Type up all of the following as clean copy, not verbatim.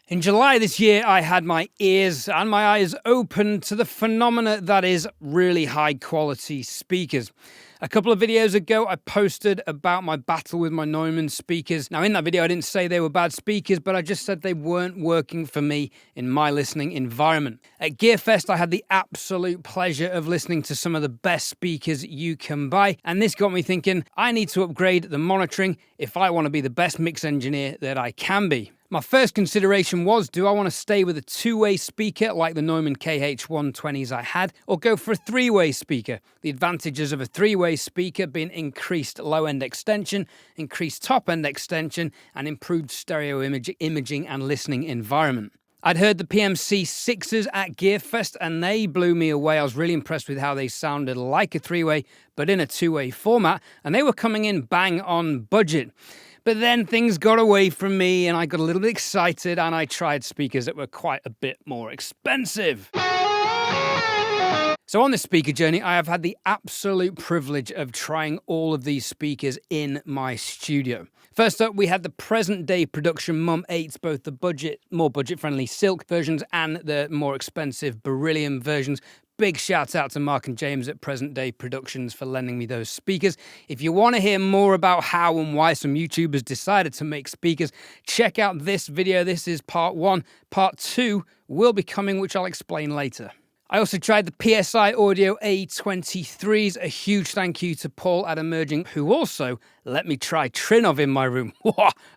In July this year, I had my ears and my eyes open to the phenomena that is really high quality speakers. A couple of videos ago, I posted about my battle with my Neumann speakers. Now, in that video, I didn't say they were bad speakers, but I just said they weren't working for me in my listening environment. At GearFest, I had the absolute pleasure of listening to some of the best speakers you can buy, and this got me thinking, I need to upgrade the monitoring if I want to be the best mix engineer that I can be. My first consideration was, do I want to stay with a two-way speaker like the Neumann KH120s I had, or go for a three-way speaker? The advantages of a three-way speaker being increased low-end extension, increased top-end extension, and improved stereo imaging and listening environment. I'd heard the PMC6s at GearFest and they blew me away. I was really impressed with how they sounded like a three-way, but in a two-way format, and they were coming in bang on budget. But then things got away from me and I got a little bit excited and I tried speakers that were quite a bit more expensive. So on this speaker journey, I have had the absolute privilege of trying all of these speakers in my studio. First up, we had the present day production M.U.M.8s, both the more budget-friendly silk versions and the more expensive beryllium versions. Big shout out to Mark and James at Present Day Productions for lending me those speakers. If you want to hear more about how and why some YouTubers decided to make speakers, check out this video. This is part 1. Part 2 will be coming, which I'll explain later. I also tried the PSI AUDIO A23Ms. A huge thank you to Paul at Emerging, who also let me try Trinov in my room.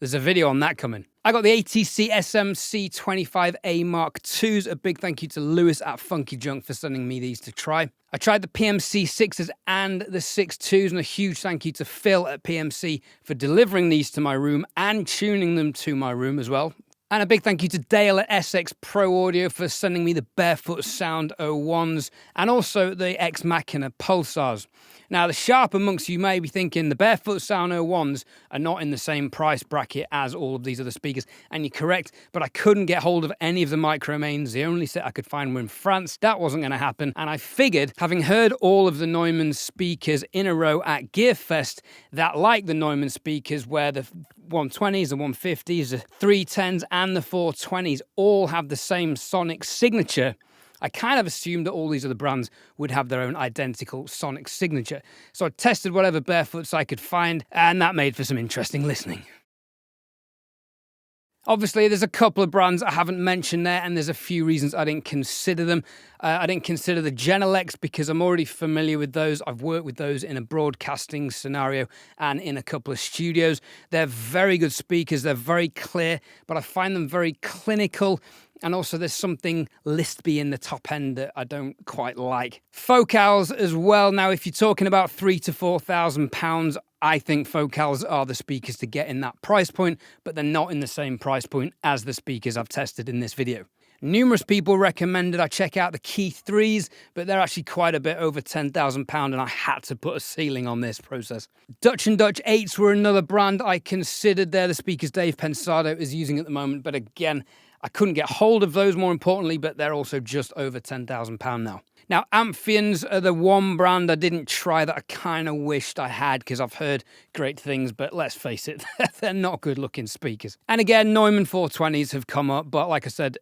There's a video on that coming. I got the ATC SCM25A Mark IIs. A big thank you to Lewis at Funky Junk for sending me these to try. I tried the PMC6s and the 6.2s, and a huge thank you to Phil at PMC for delivering these to my room and tuning them to my room as well. And a big thank you to Dale at SX Pro Audio for sending me the BAREFOOT Sound 01s and also the Ex Machina Pulsars. Now, the sharp amongst you may be thinking the BAREFOOT Sound 01s are not in the same price bracket as all of these other speakers, and you're correct, but I couldn't get hold of any of the micro-mains. The only set I could find were in France. That wasn't going to happen, and I figured, having heard all of the Neumann speakers in a row at GearFest, that like the Neumann speakers where the 120s, the 150s, the 310s, and the 420s all have the same sonic signature, I kind of assumed that all these other brands would have their own identical sonic signature. So I tested whatever Barefoots I could find, and that made for some interesting listening. Obviously, there's a couple of brands I haven't mentioned there, and there's a few reasons I didn't consider them. I didn't consider the Genelecs because I'm already familiar with those. I've worked with those in a broadcasting scenario and in a couple of studios. They're very good speakers. They're very clear, but I find them very clinical. And also there's something lispy in the top end that I don't quite like. Focals as well. Now, if you're talking about £3,000 to £4,000, I think Focals are the speakers to get in that price point, but they're not in the same price point as the speakers I've tested in this video. Numerous people recommended I check out the Key 3s, but they're actually quite a bit over £10,000, and I had to put a ceiling on this process. Dutch & Dutch 8s were another brand I considered. They're the speakers Dave Pensado is using at the moment, but again, I couldn't get hold of those, more importantly, but they're also just over £10,000 now. Now, Amphions are the one brand I didn't try that I kind of wished I had because I've heard great things, but let's face it, they're not good-looking speakers. And again, Neumann 420s have come up, but like I said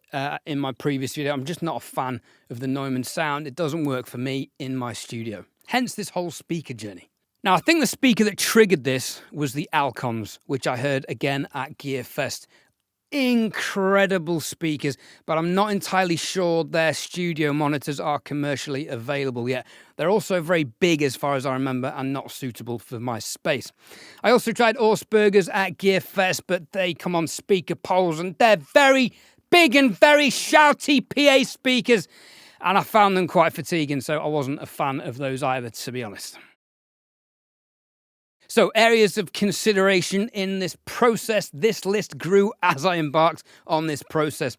in my previous video, I'm just not a fan of the Neumann sound. It doesn't work for me in my studio. Hence this whole speaker journey. Now, I think the speaker that triggered this was the Alcons, which I heard again at GearFest. Incredible speakers, but I'm not entirely sure their studio monitors are commercially available yet. They're also very big as far as I remember and not suitable for my space. I also tried Augsburgers at GearFest, but they come on speaker poles and they're very big and very shouty PA speakers, and I found them quite fatiguing, so I wasn't a fan of those either, to be honest. So, areas of consideration in this process. This list grew as I embarked on this process.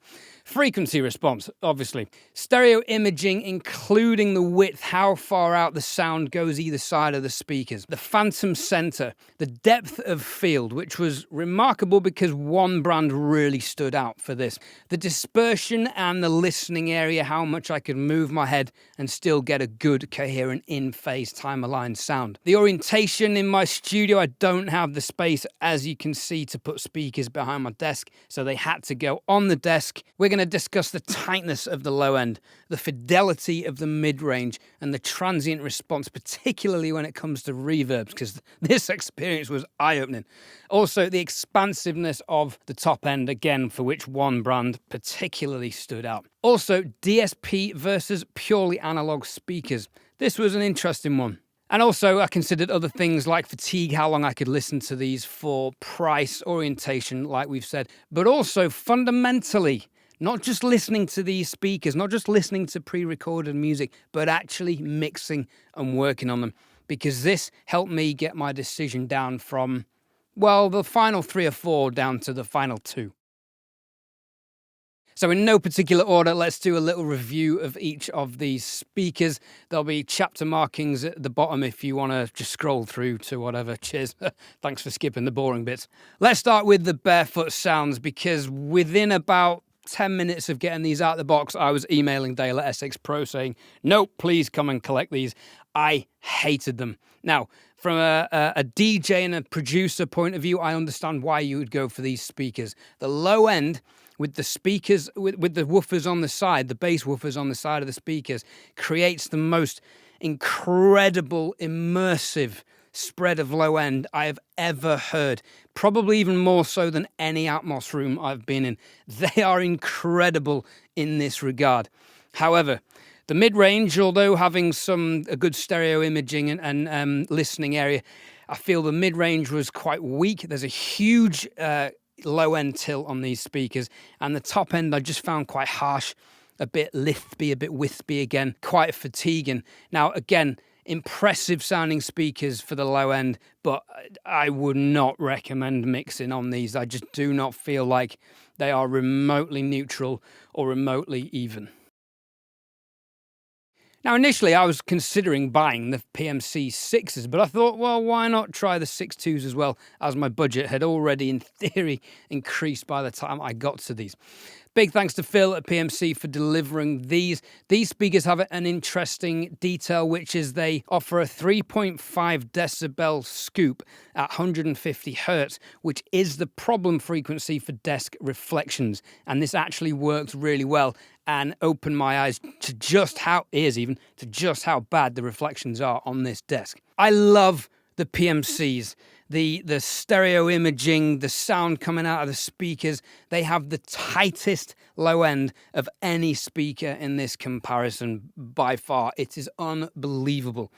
Frequency response, obviously. Stereo imaging, including the width, how far out the sound goes either side of the speakers. The phantom center, the depth of field, which was remarkable because one brand really stood out for this. The dispersion and the listening area, how much I could move my head and still get a good, coherent, in-phase, time-aligned sound. The orientation in my studio, I don't have the space, as you can see, to put speakers behind my desk, so they had to go on the desk. We're going to discuss the tightness of the low end, the fidelity of the mid-range, and the transient response, particularly when it comes to reverbs, because this experience was eye-opening. Also, the expansiveness of the top end, again, for which one brand particularly stood out. Also, DSP versus purely analog speakers. This was an interesting one. And also, I considered other things like fatigue, how long I could listen to these for, price, orientation, like we've said, but also fundamentally, not just listening to these speakers, not just listening to pre-recorded music, but actually mixing and working on them, because this helped me get my decision down from, well, the final 3 or 4 down to the final 2. So in no particular order, let's do a little review of each of these speakers. There'll be chapter markings at the bottom if you want to just scroll through to whatever. Cheers. Thanks for skipping the boring bits. Let's start with the Barefoot Sounds, because within about 10 minutes of getting these out of the box, I was emailing Dale at SX Pro saying, nope, please come and collect these. I hated them. Now, from a DJ and a producer point of view, I understand why you would go for these speakers. The low end, with the speakers, with the woofers on the side, the bass woofers on the side of the speakers, creates the most incredible, immersive spread of low end I have ever heard. Probably even more so than any Atmos room I've been in. They are incredible in this regard. However, the mid-range, although having a good stereo imaging and listening area, I feel the mid-range was quite weak. There's a huge low-end tilt on these speakers, and the top end I just found quite harsh, a bit lispy, a bit wispy again, quite fatiguing. Now, again, impressive sounding speakers for the low end, but I would not recommend mixing on these. I just do not feel like they are remotely neutral or remotely even. Now, initially, I was considering buying the PMC 6s, but I thought, well, why not try the 6.2s as well, as my budget had already, in theory, increased by the time I got to these. Big thanks to Phil at PMC for delivering these. These speakers have an interesting detail, which is they offer a 3.5 decibel scoop at 150 hertz, which is the problem frequency for desk reflections. And this actually works really well and opened my eyes to just how bad the reflections are on this desk. I love the PMCs. The stereo imaging, the sound coming out of the speakers, they have the tightest low end of any speaker in this comparison by far. It is unbelievable.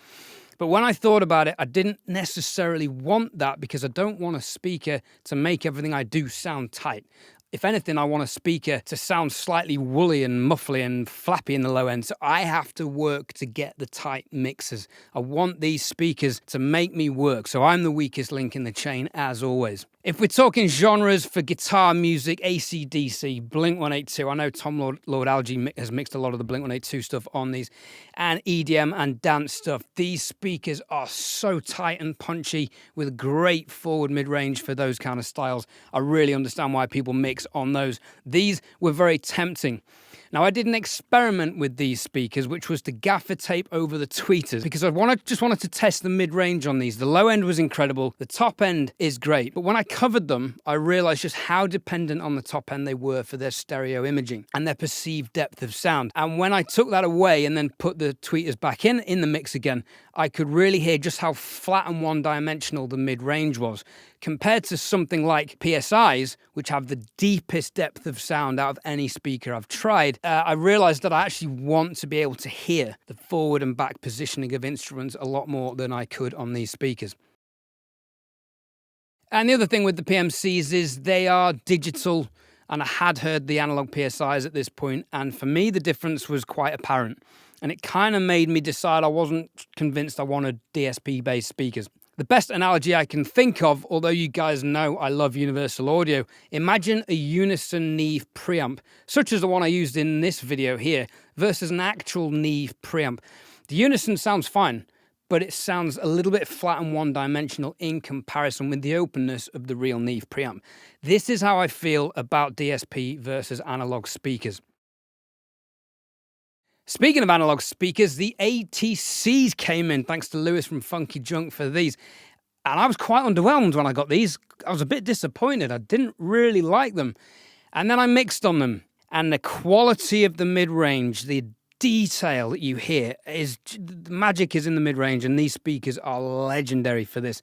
But when I thought about it, I didn't necessarily want that, because I don't want a speaker to make everything I do sound tight. If anything, I want a speaker to sound slightly woolly and muffly and flappy in the low end, so I have to work to get the tight mixes. I want these speakers to make me work, so I'm the weakest link in the chain, as always. If we're talking genres for guitar music, AC/DC, Blink-182, I know Tom Lord Alge has mixed a lot of the Blink-182 stuff on these, and EDM and dance stuff. These speakers are so tight and punchy with great forward mid-range for those kind of styles. I really understand why people mix on those. These were very tempting. Now, I did an experiment with these speakers, which was to gaffer tape over the tweeters, because I just wanted to test the mid-range on these. The low end was incredible. The top end is great. But when I covered them, I realized just how dependent on the top end they were for their stereo imaging and their perceived depth of sound. And when I took that away and then put the tweeters back in the mix again, I could really hear just how flat and one-dimensional the mid-range was, compared to something like PSIs, which have the deepest depth of sound out of any speaker I've tried. I realized that I actually want to be able to hear the forward and back positioning of instruments a lot more than I could on these speakers. And the other thing with the PMCs is they are digital, and I had heard the analog PSIs at this point, and for me the difference was quite apparent. And it kind of made me decide I wasn't convinced I wanted DSP-based speakers. The best analogy I can think of, although you guys know I love universal audio, imagine a unison Neve preamp, such as the one I used in this video here, versus an actual Neve preamp. The unison sounds fine, but it sounds a little bit flat and one-dimensional in comparison with the openness of the real Neve preamp. This is how I feel about DSP versus analog speakers. Speaking of analog speakers, the ATCs came in, thanks to Lewis from Funky Junk for these. And I was quite underwhelmed when I got these. I was a bit disappointed. I didn't really like them. And then I mixed on them. And the quality of the mid-range, the detail that you hear, the magic is in the mid-range, and these speakers are legendary for this.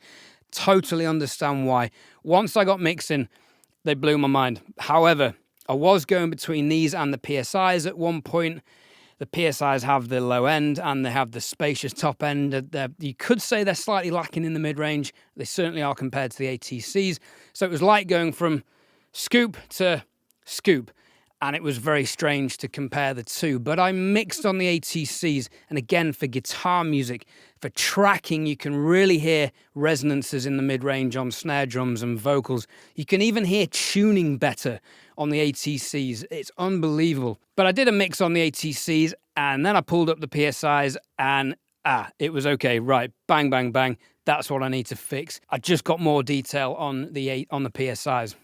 Totally understand why. Once I got mixing, they blew my mind. However, I was going between these and the PSIs at one point. The PSIs have the low end and they have the spacious top end. You could say they're slightly lacking in the mid-range. They certainly are compared to the ATCs. So it was like going from scoop to scoop. And it was very strange to compare the two. But I mixed on the ATCs. And again, for guitar music, for tracking, you can really hear resonances in the mid-range on snare drums and vocals. You can even hear tuning better on the ATCs. It's unbelievable. But I did a mix on the ATCs, and then I pulled up the PSIs, and it was okay. Right, bang, bang, bang. That's what I need to fix. I just got more detail on the PSIs.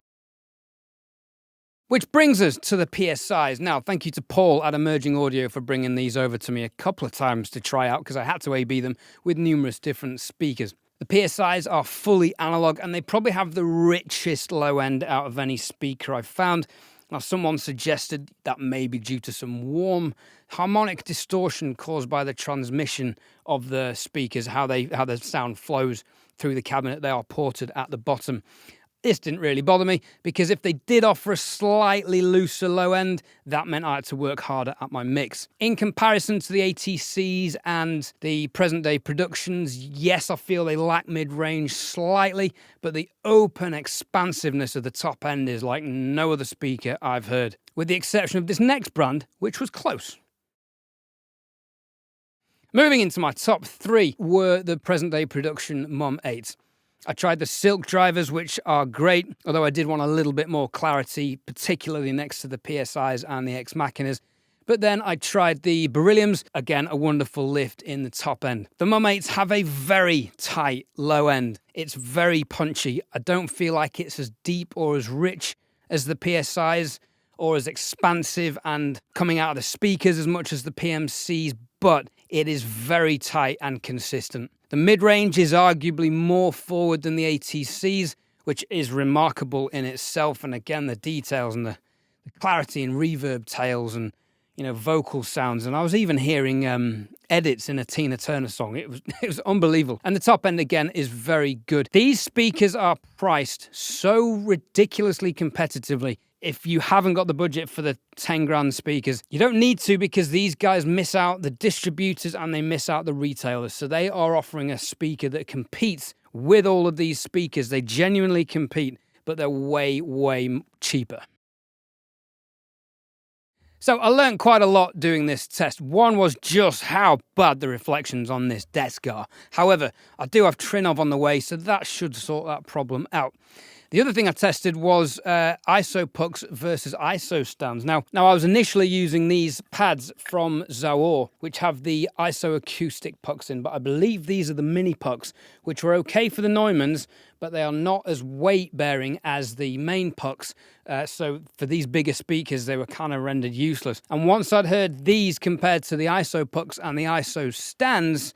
Which brings us to the PSIs. Now, thank you to Paul at Emerging Audio for bringing these over to me a couple of times to try out, because I had to A/B them with numerous different speakers. The PSIs are fully analog, and they probably have the richest low end out of any speaker I've found. Now, someone suggested that may be due to some warm harmonic distortion caused by the transmission of the speakers, how the sound flows through the cabinet. They are ported at the bottom. This didn't really bother me, because if they did offer a slightly looser low end, that meant I had to work harder at my mix. In comparison to the ATCs and the present day productions, yes, I feel they lack mid-range slightly, but the open expansiveness of the top end is like no other speaker I've heard, with the exception of this next brand, which was close. Moving into my top three were the present day production M.U.M.8s. I tried the Silk drivers, which are great, although I did want a little bit more clarity, particularly next to the PSIs and the Ex Machinas. But then I tried the Berylliums, again, a wonderful lift in the top end. The M.U.M.8s have a very tight low end. It's very punchy. I don't feel like it's as deep or as rich as the PSIs, or as expansive and coming out of the speakers as much as the PMCs, but it is very tight and consistent. The mid-range is arguably more forward than the ATCs, which is remarkable in itself. And again, the details and the clarity and reverb tails and, vocal sounds. And I was even hearing edits in a Tina Turner song. It was unbelievable. And the top end, again, is very good. These speakers are priced so ridiculously competitively. If you haven't got the budget for the 10 grand speakers, you don't need to, because these guys miss out the distributors and they miss out the retailers. So they are offering a speaker that competes with all of these speakers. They genuinely compete, but they're way, way cheaper. So I learned quite a lot doing this test. One was just how bad the reflections on this desk are. However, I do have Trinov on the way, so that should sort that problem out. The other thing I tested was ISO pucks versus ISO stands. Now I was initially using these pads from Zoor, which have the IsoAcoustics pucks in, but I believe these are the mini pucks, which were okay for the Neumanns, but they are not as weight-bearing as the main pucks. So for these bigger speakers, they were kind of rendered useless. And once I'd heard these compared to the ISO pucks and the ISO stands,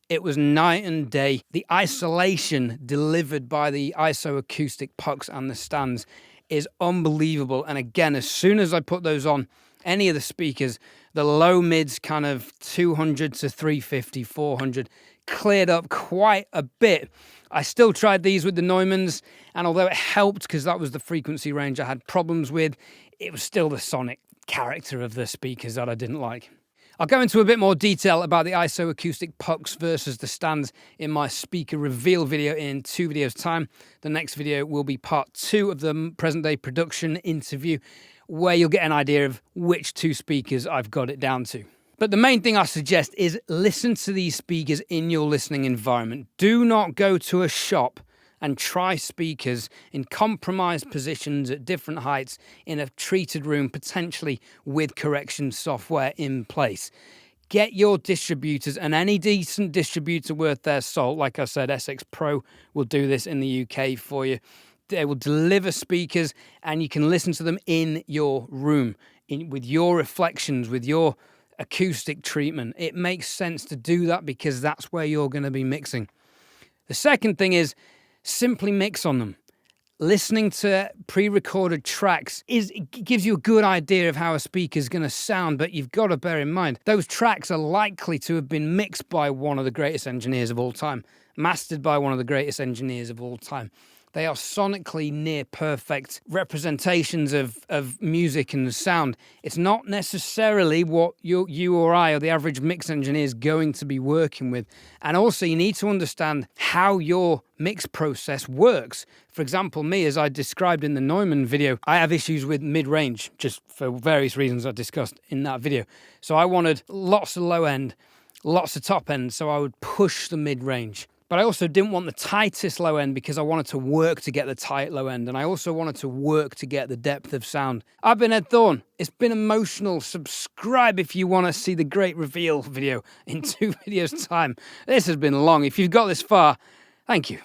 it was night and day. The isolation delivered by the IsoAcoustics pucks and the stands is unbelievable. And again, as soon as I put those on any of the speakers, the low mids kind of 200 to 350, 400 cleared up quite a bit. I still tried these with the Neumanns, and although it helped because that was the frequency range I had problems with, it was still the sonic character of the speakers that I didn't like. I'll go into a bit more detail about the IsoAcoustics pucks versus the stands in my speaker reveal video in 2 videos' time. The next video will be part 2 of the present day production interview, where you'll get an idea of which 2 speakers I've got it down to. But the main thing I suggest is listen to these speakers in your listening environment. Do not go to a shop and try speakers in compromised positions at different heights in a treated room, potentially with correction software in place. Get your distributors, and any decent distributor worth their salt, like I said, SX Pro will do this in the UK for you. They will deliver speakers and you can listen to them in your room, with your reflections, with your acoustic treatment. It makes sense to do that because that's where you're going to be mixing. The second thing is simply mix on them. Listening to pre-recorded tracks gives you a good idea of how a speaker is going to sound, but you've got to bear in mind those tracks are likely to have been mixed by one of the greatest engineers of all time, mastered by one of the greatest engineers of all time. They are sonically near perfect representations of music and sound. It's not necessarily what you or I or the average mix engineer is going to be working with. And also you need to understand how your mix process works. For example, me, as I described in the THOMANN video, I have issues with mid-range, just for various reasons I discussed in that video. So I wanted lots of low end, lots of top end, so I would push the mid-range. But I also didn't want the tightest low end because I wanted to work to get the tight low end. And I also wanted to work to get the depth of sound. I've been Ed Thorne. It's been emotional. Subscribe if you want to see the great reveal video in 2 videos' time. This has been long. If you've got this far, thank you.